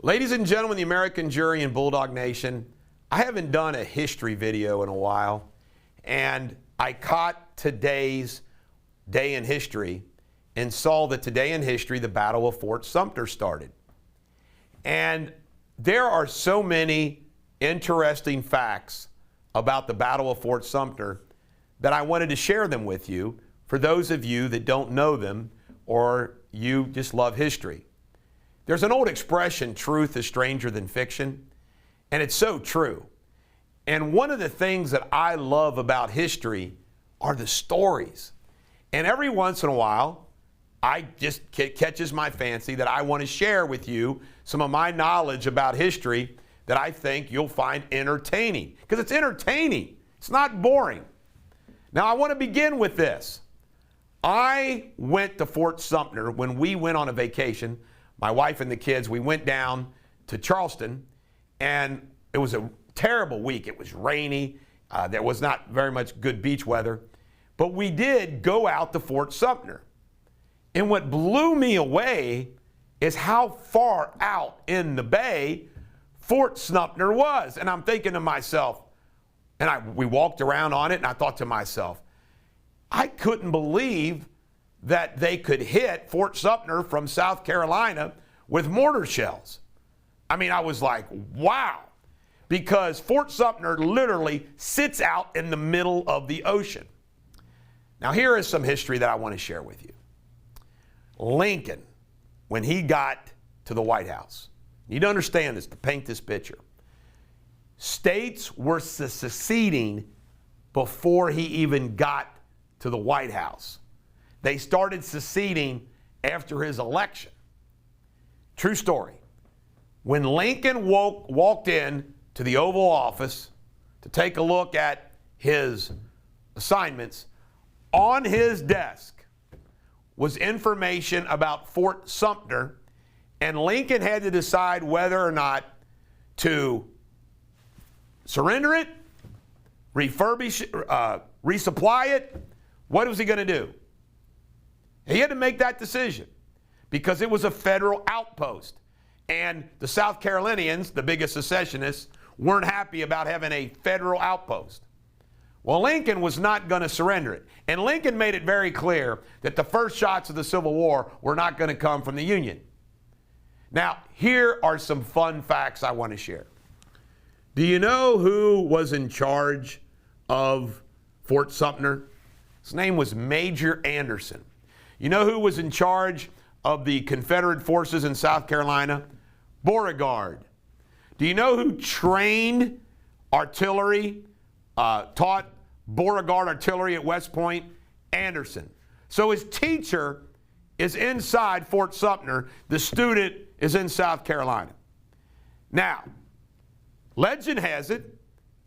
Ladies and gentlemen, the American jury and Bulldog Nation, I haven't done a history video in a while, and I caught today's day in history and saw that today in history, the Battle of Fort Sumter started. And there are so many interesting facts about the Battle of Fort Sumter that I wanted to share them with you for those of you that don't know them or you just love history. There's an old expression, truth is stranger than fiction, and it's so true. And one of the things that I love about history are the stories. And every once in a while, catches my fancy that I want to share with you some of my knowledge about history that I think you'll find entertaining. Because it's entertaining. It's not boring. Now, I want to begin with this. I went to Fort Sumter when we went on a vacation. My wife and the kids, we went down to Charleston, and it was a terrible week. It was rainy. There was not very much good beach weather. But we did go out to Fort Sumter. And what blew me away is how far out in the bay Fort Sumter was. And I'm thinking to myself, we walked around on it, and I thought to myself, I couldn't believe that they could hit Fort Sumter from South Carolina with mortar shells. I mean, I was like, wow, because Fort Sumter literally sits out in the middle of the ocean. Now, here is some history that I want to share with you. Lincoln, when he got to the White House, you need to understand this to paint this picture. States were seceding before he even got to the White House. They started seceding after his election. True story. When Lincoln walked in to the Oval Office to take a look at his assignments, on his desk was information about Fort Sumter, and Lincoln had to decide whether or not to surrender it, refurbish it, resupply it. What was he going to do? He had to make that decision because it was a federal outpost. And the South Carolinians, the biggest secessionists, weren't happy about having a federal outpost. Well, Lincoln was not going to surrender it. And Lincoln made it very clear that the first shots of the Civil War were not going to come from the Union. Now, here are some fun facts I want to share. Do you know who was in charge of Fort Sumter? His name was Major Anderson. You know who was in charge of the Confederate forces in South Carolina? Beauregard. Do you know who trained artillery, taught Beauregard artillery at West Point? Anderson. So his teacher is inside Fort Sumter. The student is in South Carolina. Now, legend has it,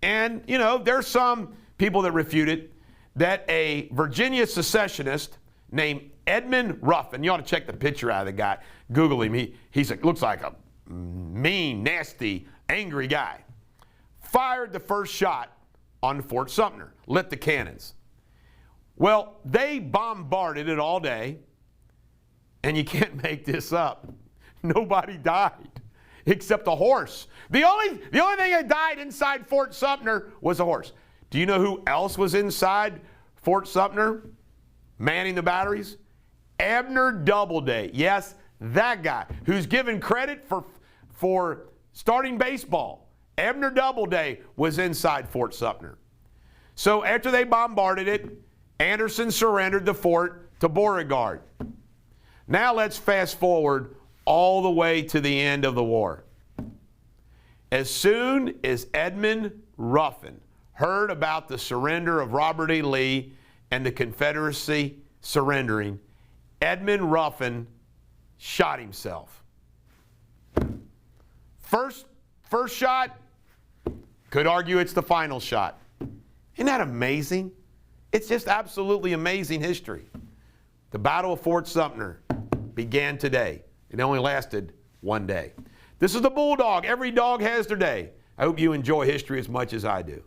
and there's some people that refute it, that a Virginia secessionist named Edmund Ruffin, you ought to check the picture out of the guy, Google him, he looks like a mean, nasty, angry guy, fired the first shot on Fort Sumter, lit the cannons. Well, they bombarded it all day, and you can't make this up. Nobody died except a horse. The only thing that died inside Fort Sumter was a horse. Do you know who else was inside Fort Sumter manning the batteries? Abner Doubleday. Yes, that guy who's given credit for starting baseball. Abner Doubleday was inside Fort Sumter. So after they bombarded it, Anderson surrendered the fort to Beauregard. Now let's fast forward all the way to the end of the war. As soon as Edmund Ruffin heard about the surrender of Robert E. Lee and the Confederacy surrendering, Edmund Ruffin shot himself. First shot, could argue it's the final shot. Isn't that amazing? It's just absolutely amazing history. The Battle of Fort Sumter began today. It only lasted one day. This is the Bulldog. Every dog has their day. I hope you enjoy history as much as I do.